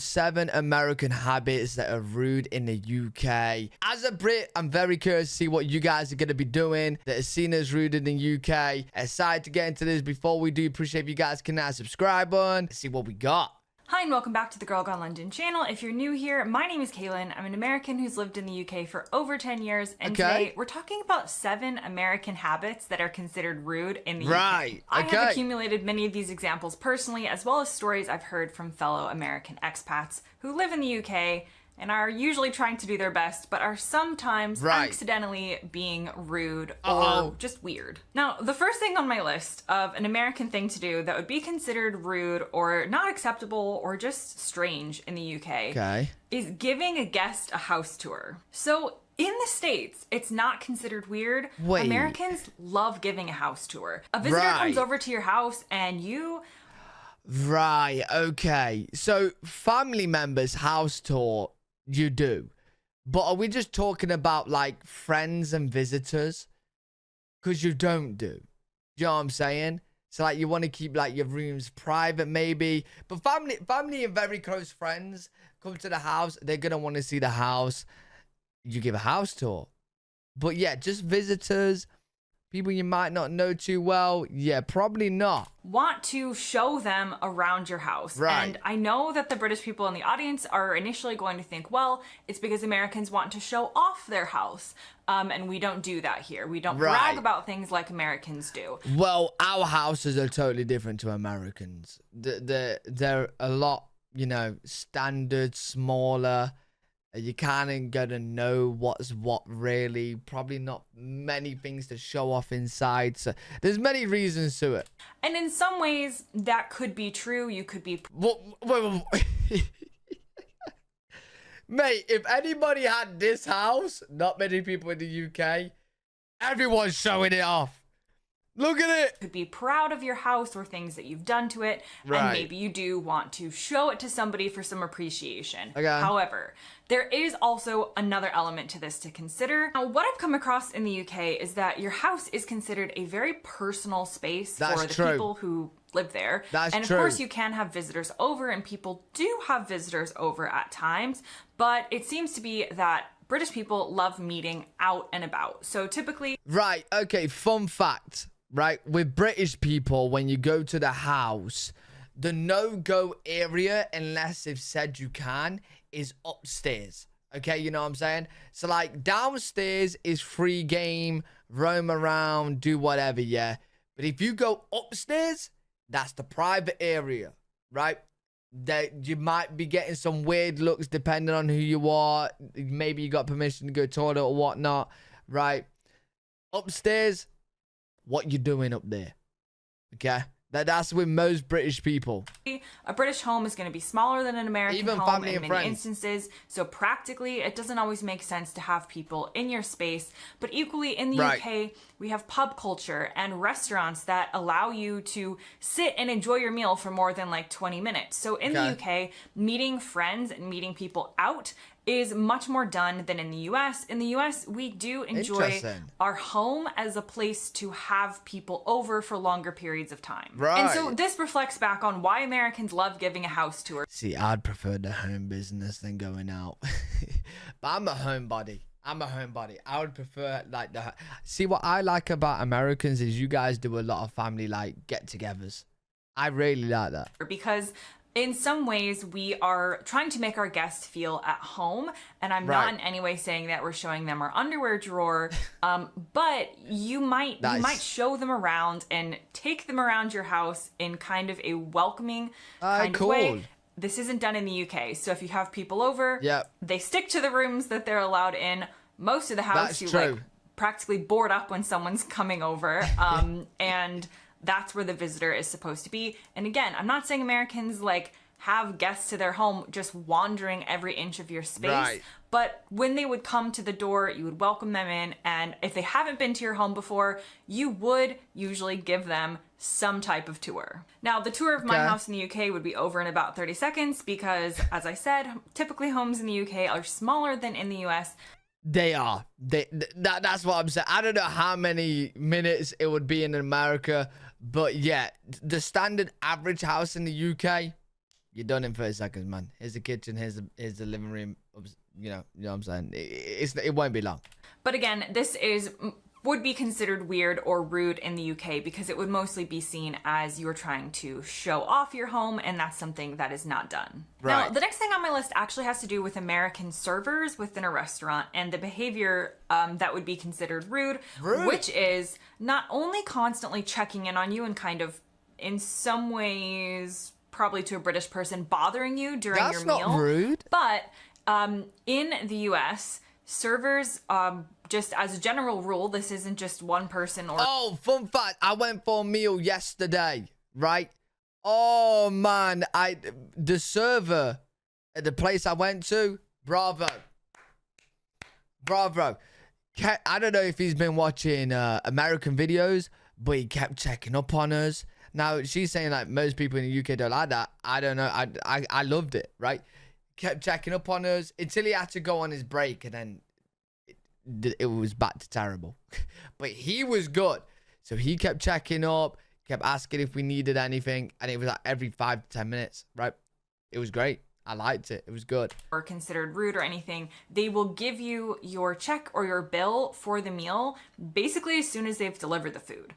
7 American habits that are rude in the UK. As a Brit, I'm very curious to see what you guys are going to be doing that is seen as rude in the UK. Excited to get into this. Before we do, appreciate if you guys can now subscribe on. Let's see what we got. Hi and welcome back to the Girl Gone London channel. If you're new here, my name is Kaylin. I'm an American who's lived in the UK for over 10 years, and today we're talking about 7 American habits that are considered rude in the UK. I have accumulated many of these examples personally, as well as stories I've heard from fellow American expats who live in the UK and are usually trying to do their best, but are sometimes accidentally being rude or just weird. Now, the first thing on my list of an American thing to do that would be considered rude or not acceptable or just strange in the UK is giving a guest a house tour. So in the States, it's not considered weird. Americans love giving a house tour. A visitor comes over to your house and you... Okay. So family members' house tour, you do, but are we just talking about like friends and visitors? Because you don't do. You know what I'm saying? So like you want to keep like your rooms private maybe, but family and very close friends come to the house, they're gonna want to see the house. You give a house tour. But yeah, just visitors, people you might not know too well, yeah, probably not. Want to show them around your house. And I know that the British people in the audience are initially going to think, well, it's because Americans want to show off their house. And we don't do that here. We don't brag about things like Americans do. Well, our houses are totally different to Americans. They're a lot, you know, standard, smaller. You kind of gotta know what's what really. Probably not many things to show off inside. So there's many reasons to it. And in some ways, that could be true. You could be... Wait. Mate, if anybody had this house, not many people in the UK, everyone's showing it off. Look at it. Could be proud of your house or things that you've done to it. And maybe you do want to show it to somebody for some appreciation. However, there is also another element to this to consider. Now, what I've come across in the UK is that your house is considered a very personal space for the people who live there. And of course you can have visitors over, and people do have visitors over at times, but it seems to be that British people love meeting out and about. So typically... Okay, fun fact. With British people, when you go to the house, the no-go area, unless they've said you can, is upstairs. Okay, you know what I'm saying? So, like, downstairs is free game, roam around, do whatever, yeah? But if you go upstairs, that's the private area, right? That you might be getting some weird looks depending on who you are. Maybe you got permission to go to the toilet or whatnot, right? Upstairs... what you doing up there? Okay, that's with most British people. A British home is going to be smaller than an American home family in and many friends. instances, so practically it doesn't always make sense to have people in your space. But equally in the UK, we have pub culture and restaurants that allow you to sit and enjoy your meal for more than like 20 minutes. So in the UK, meeting friends and meeting people out is much more done than in the US. In the US, we do enjoy our home as a place to have people over for longer periods of time. And so this reflects back on why Americans love giving a house tour. See, I'd prefer the home business than going out. But I'm a homebody. I would prefer like the... See, what I like about Americans is you guys do a lot of family like get-togethers. I really like that. Because in some ways, we are trying to make our guests feel at home, and I'm not in any way saying that we're showing them our underwear drawer, but you might show them around and take them around your house in kind of a welcoming kind of way. This isn't done in the UK, so if you have people over, they stick to the rooms that they're allowed in. Most of the house, you like practically board up when someone's coming over, and that's where the visitor is supposed to be. And again, I'm not saying Americans like have guests to their home just wandering every inch of your space, but when they would come to the door, you would welcome them in, and if they haven't been to your home before, you would usually give them some type of tour. Now, the tour of my house in the UK would be over in about 30 seconds because, as I said, typically homes in the UK are smaller than in the US. They are. That's what I'm saying. I don't know how many minutes it would be in America, but yeah, the standard average house in the UK, You're done in 30 seconds, man. Here's the kitchen. Here's the living room. You know what I'm saying? It won't be long. But again, this would be considered weird or rude in the UK because it would mostly be seen as you're trying to show off your home, and that's something that is not done. Right. Now, the next thing on my list actually has to do with American servers within a restaurant and the behavior that would be considered rude, which is not only constantly checking in on you and kind of, in some ways, probably to a British person, bothering you during your meal. That's not rude. But in the US, servers, just as a general rule, this isn't just one person or... Oh, fun fact. I went for a meal yesterday, right? Oh, man. The server at the place I went to, bravo. I don't know if he's been watching American videos, but he kept checking up on us. Now, she's saying like most people in the UK don't like that. I don't know. I loved it, right? Kept checking up on us until he had to go on his break, and then it was back to terrible. But he was good. So he kept checking up, kept asking if we needed anything, and it was like every 5 to 10 minutes, right? It was great. I liked it. It was good. Or considered rude or anything, they will give you your check or your bill for the meal basically as soon as they've delivered the food.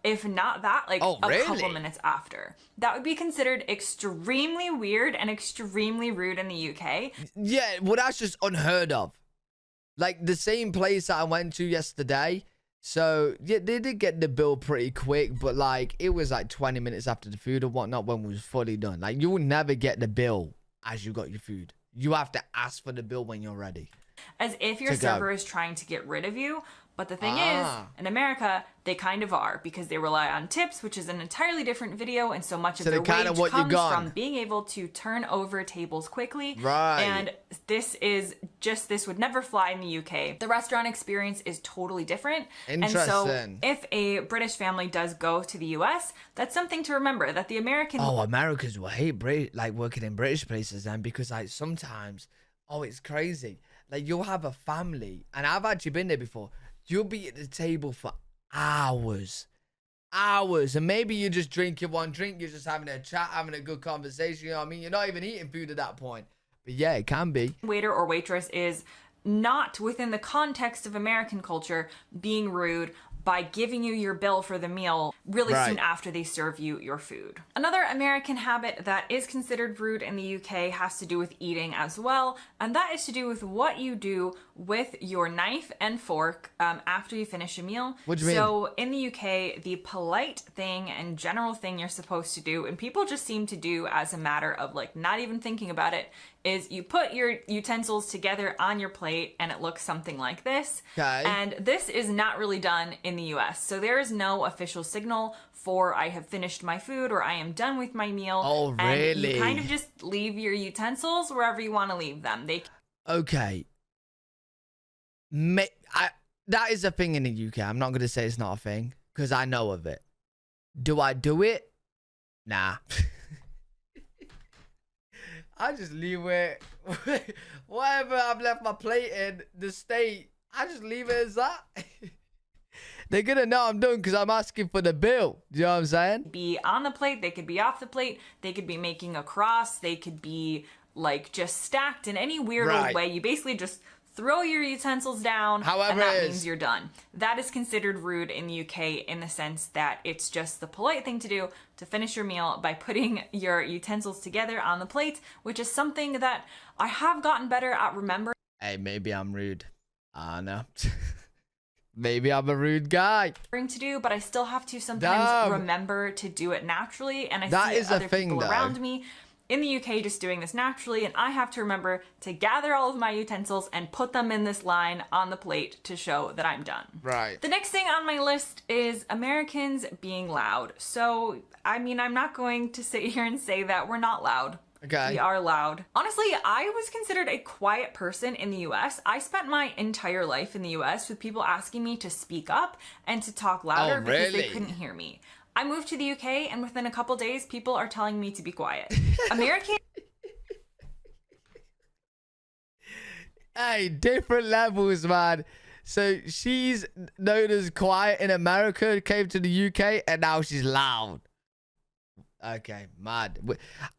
If not that, like a couple minutes after. That would be considered extremely weird and extremely rude in the UK. Yeah, well, that's just unheard of. Like the same place that I went to yesterday. So, yeah, they did get the bill pretty quick, but like it was like 20 minutes after the food or whatnot when it was fully done. Like you will never get the bill as you got your food. You have to ask for the bill when you're ready. As if your server is trying to get rid of you. But the thing is, in America, they kind of are, because they rely on tips, which is an entirely different video, and so much of their wage comes from being able to turn over tables quickly. Right. And this would never fly in the UK. The restaurant experience is totally different. Interesting. And so if a British family does go to the US, that's something to remember, that the American... Oh, Americans will hate like working in British places then, because like sometimes, it's crazy. Like you'll have a family, and I've actually been there before. You'll be at the table for hours, and maybe you're just drinking one drink, you're just having a chat, having a good conversation, you know what I mean? You're not even eating food at that point. But yeah, it can be. Waiter or waitress is not within the context of American culture being rude by giving you your bill for the meal really soon after they serve you your food. Another American habit that is considered rude in the UK has to do with eating as well, and that is to do with what you do with your knife and fork after you finish a meal. What do you mean? So in the UK, the polite thing and general thing you're supposed to do, and people just seem to do as a matter of like not even thinking about it, is you put your utensils together on your plate and it looks something like this. Okay. And this is not really done in the US. So there is no official signal for I have finished my food or I am done with my meal. Oh, really? And you kind of just leave your utensils wherever you want to leave them. Okay. That is a thing in the UK. I'm not going to say it's not a thing because I know of it. Do I do it? Nah. I just leave it. Whatever I've left my plate in the state, I just leave it as that. They're going to know I'm done because I'm asking for the bill. Do you know what I'm saying? Be on the plate. They could be off the plate. They could be making a cross. They could be like just stacked in any weird old way. You basically just throw your utensils down, and that means you're done. That is considered rude in the UK in the sense that it's just the polite thing to do to finish your meal by putting your utensils together on the plate, which is something that I have gotten better at remembering. Hey, maybe I'm rude. I know. Maybe I'm a rude guy. To do, but I still have to sometimes remember to do it naturally, and I see other people around me in the UK just doing this naturally, and I have to remember to gather all of my utensils and put them in this line on the plate to show that I'm done. Right. The next thing on my list is Americans being loud. So, I mean, I'm not going to sit here and say that we're not loud. Okay. We are loud. Honestly, I was considered a quiet person in the US. I spent my entire life in the US with people asking me to speak up and to talk louder because they couldn't hear me. I moved to the UK, and within a couple days, people are telling me to be quiet. American... Hey, different levels, man. So she's known as quiet in America, came to the UK, and now she's loud. Okay, mad.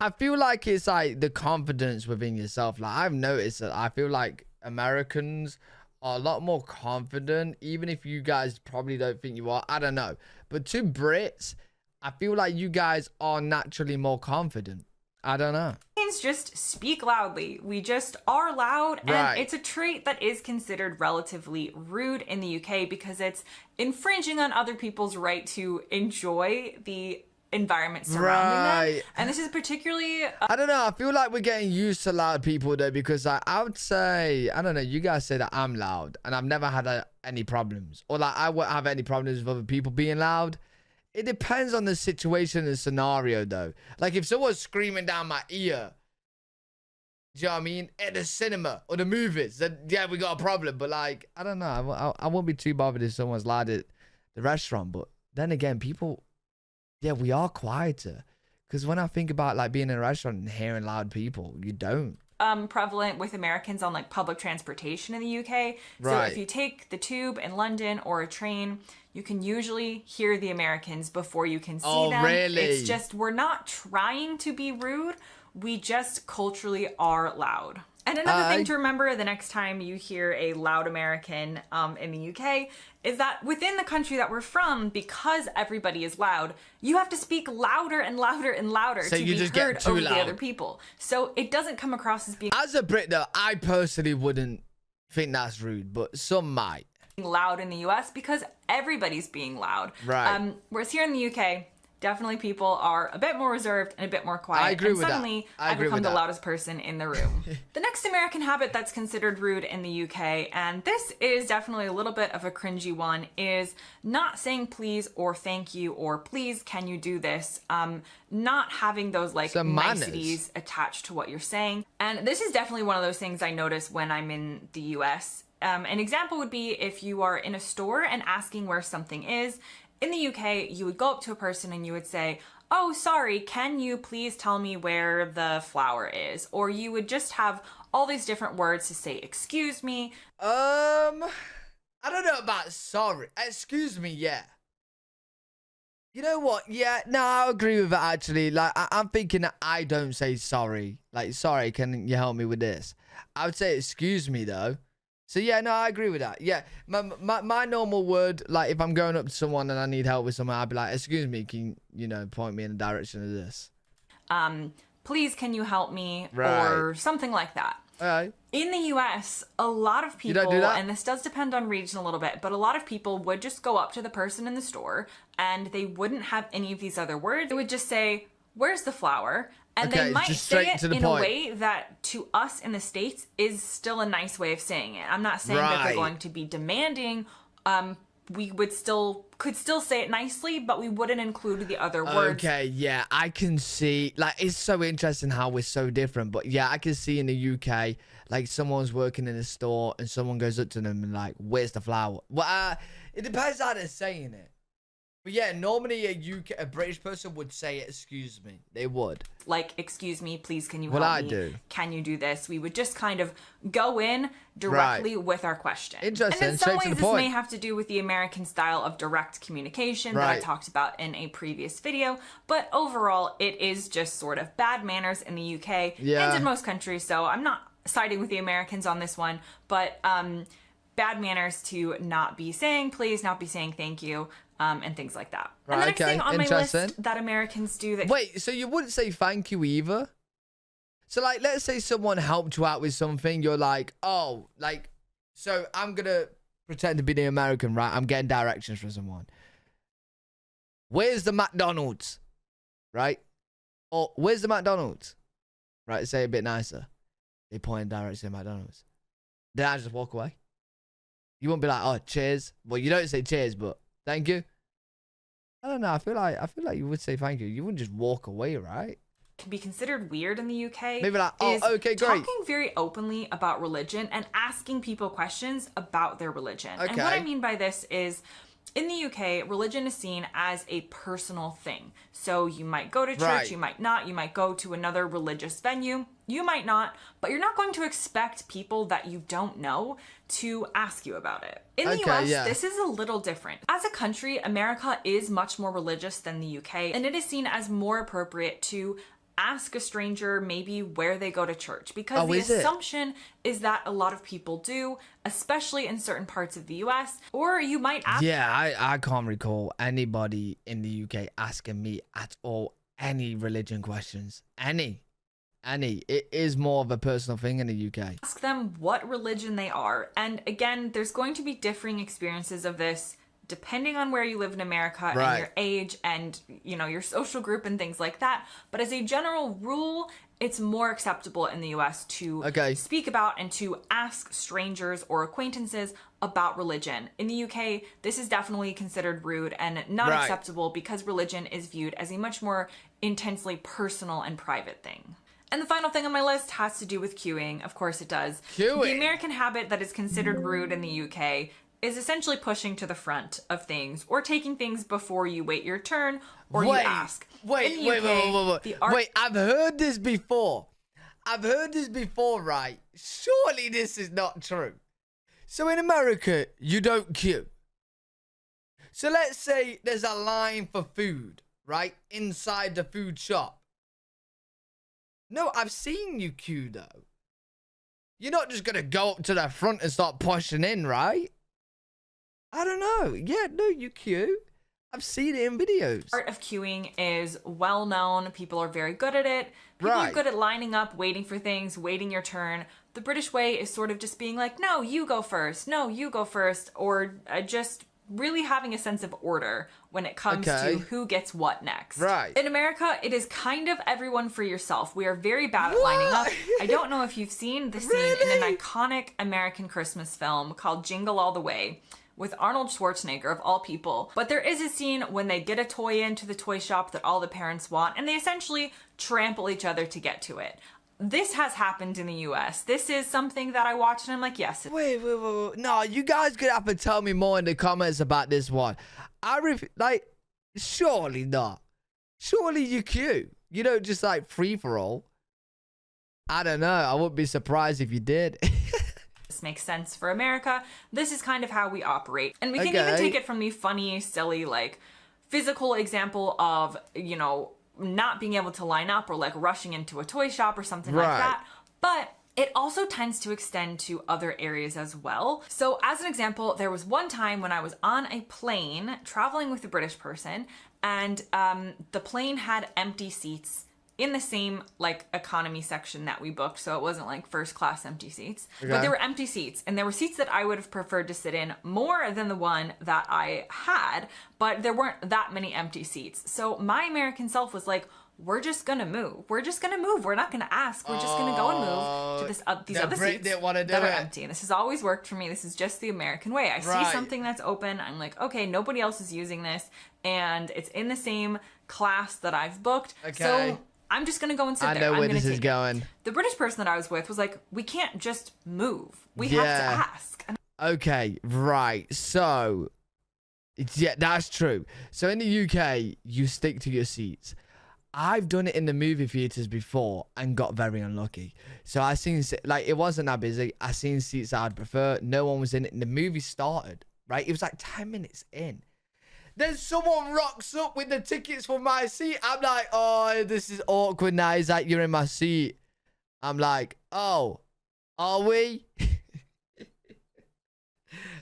I feel like it's like the confidence within yourself. Like I've noticed that I feel like Americans are a lot more confident, even if you guys probably don't think you are. I don't know. But to Brits, I feel like you guys are naturally more confident. I don't know. Just speak loudly. We just are loud, and Right. it's a trait that is considered relatively rude in the UK because it's infringing on other people's right to enjoy the environment surrounding them. And this is particularly I don't know, I feel like we're getting used to loud people though, because I would say, I don't know, you guys say that I'm loud and I've never had any problems, or like I won't have any problems with other people being loud. It depends on the situation and scenario though. Like if someone's screaming down my ear, do you know what I mean, at the cinema or the movies, then yeah, we got a problem. But like, I don't know, I won't be too bothered if someone's loud at the restaurant. But then again, people, yeah, we are quieter. Because when I think about like being in a restaurant and hearing loud people, you don't. Prevalent with Americans on like public transportation in the UK. So if you take the tube in London or a train, you can usually hear the Americans before you can see them. Really? It's just, we're not trying to be rude. We just culturally are loud. And another thing to remember the next time you hear a loud American in the UK is that within the country that we're from, because everybody is loud, you have to speak louder and louder and louder to be heard over the other people. So it doesn't come across as being... As a Brit though, I personally wouldn't think that's rude, but some might. ...loud in the US because everybody's being loud. Right. Whereas here in the UK... definitely people are a bit more reserved and a bit more quiet. I agree and with suddenly that. I become the loudest person in the room. The next American habit that's considered rude in the UK, and this is definitely a little bit of a cringy one, is not saying please or thank you or please can you do this. Not having those like niceties attached to what you're saying. And this is definitely one of those things I notice when I'm in the US. An example would be if you are in a store and asking where something is. In the UK, you would go up to a person and you would say, oh, sorry, can you please tell me where the flower is? Or you would just have all these different words to say, excuse me. I don't know about sorry. Excuse me, yeah. You know what? Yeah, no, I agree with that actually. Like, I'm thinking that I don't say sorry. Like, sorry, can you help me with this? I would say excuse me though. So yeah, no, I agree with that. Yeah, my normal word, like if I'm going up to someone and I need help with something, I'd be like, excuse me, can you know, point me in the direction of this? Please, can you help me? Right. Or something like that. Right. In the US, a lot of people, and this does depend on region a little bit, but a lot of people would just go up to the person in the store and they wouldn't have any of these other words. They would just say, where's the flower? And they might say it in a way that to us in the States is still a nice way of saying it. I'm not saying that they're going to be demanding. We could still say it nicely, but we wouldn't include the other words. Okay, yeah, I can see. Like, it's so interesting how we're so different. But yeah, I can see in the UK, like someone's working in a store and someone goes up to them and like, where's the flower? Well, it depends how they're saying it. But yeah, normally a British person would say, excuse me. They would. Like, excuse me, please, can you help me? I do. Can you do this? We would just kind of go in directly with our question. Interesting. And in some ways, this may have to do with the American style of direct communication that I talked about in a previous video. But overall, it is just sort of bad manners in the UK and in most countries. So I'm not siding with the Americans on this one. But bad manners to not be saying please, not be saying thank you. And things like that. Right, and the next thing on my list that Americans do that... Wait, so you wouldn't say thank you either? So, like, let's say someone helped you out with something. You're like, oh, like, so I'm going to pretend to be the American, right? I'm getting directions from someone. Where's the McDonald's? Right? Or, where's the McDonald's? Right, say it a bit nicer. They point in direction to McDonald's. Then I just walk away. You won't be like, oh, cheers. Well, you don't say cheers, but thank you. I don't know. I feel like you would say thank you. You wouldn't just walk away, right? Can be considered weird in the UK. Maybe like, oh, okay, great. Talking very openly about religion and asking people questions about their religion. Okay. And what I mean by this is, in the UK, religion is seen as a personal thing. So you might go to church, you might not. You might go to another religious venue. You might not, but you're not going to expect people that you don't know to ask you about it. In the US, this is a little different. As a country, America is much more religious than the UK, and it is seen as more appropriate to ask a stranger maybe where they go to church, because the assumption is that a lot of people do, especially in certain parts of the US. Or you might ask... Yeah, I can't recall anybody in the UK asking me at all any religion questions. Any. It is more of a personal thing in the UK. Ask them what religion they are. And again, there's going to be differing experiences of this depending on where you live in America and your age and, you know, your social group and things like that. But as a general rule, it's more acceptable in the US to speak about and to ask strangers or acquaintances about religion. In the UK, this is definitely considered rude and not acceptable, because religion is viewed as a much more intensely personal and private thing. And the final thing on my list has to do with queuing. Of course it does. The American habit that is considered rude in the UK is essentially pushing to the front of things or taking things before you wait your turn or you ask. Wait, I've heard this before. Right? Surely this is not true. So in America, you don't queue. So let's say there's a line for food, right? Inside the food shop. No, I've seen you queue though. You're not just going to go up to the front and start pushing in, right? I don't know. Yeah, no, you queue. I've seen it in videos. Part of queuing is well known. People are very good at it. People are good at lining up, waiting for things, waiting your turn. The British way is sort of just being like, no, you go first. No, you go first. Or just really having a sense of order when it comes to who gets what next. In America, it is kind of everyone for yourself. We are very bad at lining up. I don't know if you've seen the scene in an iconic American Christmas film called Jingle All the Way, with Arnold Schwarzenegger, of all people. But there is a scene when they get a toy into the toy shop that all the parents want, and they essentially trample each other to get to it. This has happened in the US. This is something that I watch and I'm like, yes. Wait. No, you guys could have to tell me more in the comments about this one. Surely not. Surely you queue. You don't just like free for all. I don't know. I wouldn't be surprised if you did. This makes sense for America. This is kind of how we operate. And we can even take it from the funny, silly, like physical example of, you know, not being able to line up or like rushing into a toy shop or something like that. But it also tends to extend to other areas as well. So as an example, there was one time when I was on a plane traveling with a British person, and the plane had empty seats in the same like economy section that we booked, so it wasn't like first class empty seats, but there were empty seats, and there were seats that I would have preferred to sit in more than the one that I had, but there weren't that many empty seats. So my American self was like, we're just gonna move. We're not gonna ask. We're just gonna go and move to these other seats that are empty. And this has always worked for me. This is just the American way. I see something that's open. I'm like, okay, nobody else is using this, and it's in the same class that I've booked. So I'm just gonna go and sit there. I know where this is going. The British person that I was with was like, we can't just move. We have to ask. Okay, right. So, yeah, that's true. So in the UK, you stick to your seats. I've done it in the movie theaters before and got very unlucky. So I seen, like, it wasn't that busy. I seen seats I'd prefer. No one was in it. And the movie started, right? It was like 10 minutes in. Then someone rocks up with the tickets for my seat. I'm like, oh, this is awkward now. He's like, you're in my seat. I'm like, oh, are we?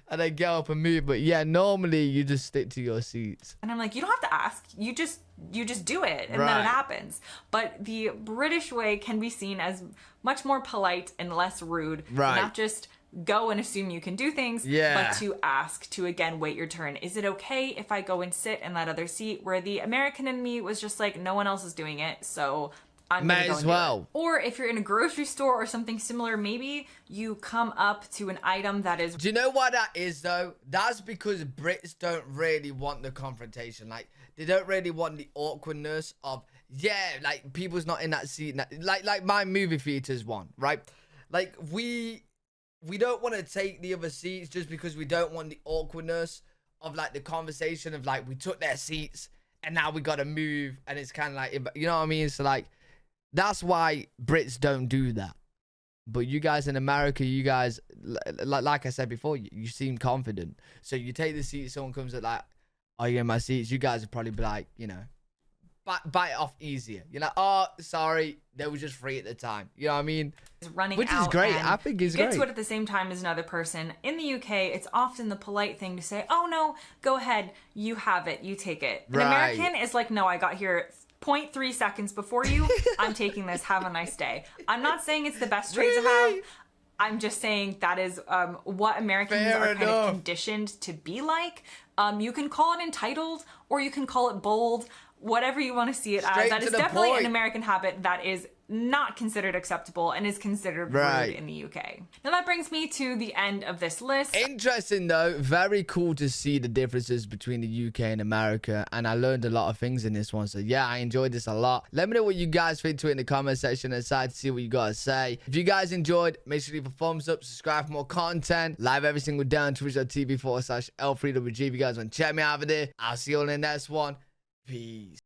And I go up and move. But yeah, normally you just stick to your seats. And I'm like, you don't have to ask. You just do it, and then it happens. But the British way can be seen as much more polite and less rude. Not just go and assume you can do things, but to ask, to again wait your turn. Is it okay if I go and sit in that other seat? Where the American in me was just like, no one else is doing it, so I'm gonna go and do it. Or if you're in a grocery store or something similar, maybe you come up to an item that is... Do you know why that is though? That's because Brits don't really want the confrontation. Like, they don't really want the awkwardness of, like, people's not in that seat. Like my movie theaters one, right? Like, we don't want to take the other seats just because we don't want the awkwardness of, like, the conversation of, like, we took their seats and now we got to move. And it's kind of like, you know what I mean? So, like, That's why Brits don't do that. But you guys in America, you guys, like I said before, you seem confident. So you take the seat, someone comes at like, "Are you in my seats?" You guys would probably be like, you know, bite it off easier. You're like, "Oh, sorry, they were just free at the time." You know what I mean? Running Which out is great. and I think it's get great. to it at the same time as another person. In the UK, it's often the polite thing to say, "Oh no, go ahead, you have it, you take it." An Right. American is like, "No, I got here 0.3 seconds before you. I'm taking this. Have a nice day." I'm not saying it's the best trait to have. I'm just saying that is what Americans are kind of conditioned to be like. You can call it entitled or you can call it bold, whatever you want to see it as. That is definitely an American habit that is not considered acceptable and is considered rude in the UK. Now that brings me to the end of this list. Interesting though, very cool to see the differences between the UK and America, and I learned a lot of things in this one. So yeah, I enjoyed this a lot. Let me know what you guys think to it in the comment section. Excited to see what you guys say. If you guys enjoyed, make sure to leave a thumbs up, subscribe for more content, live every single day on twitch.tv/L3WG. If you guys want to check me out over there, I'll see you all in the next one. Peace.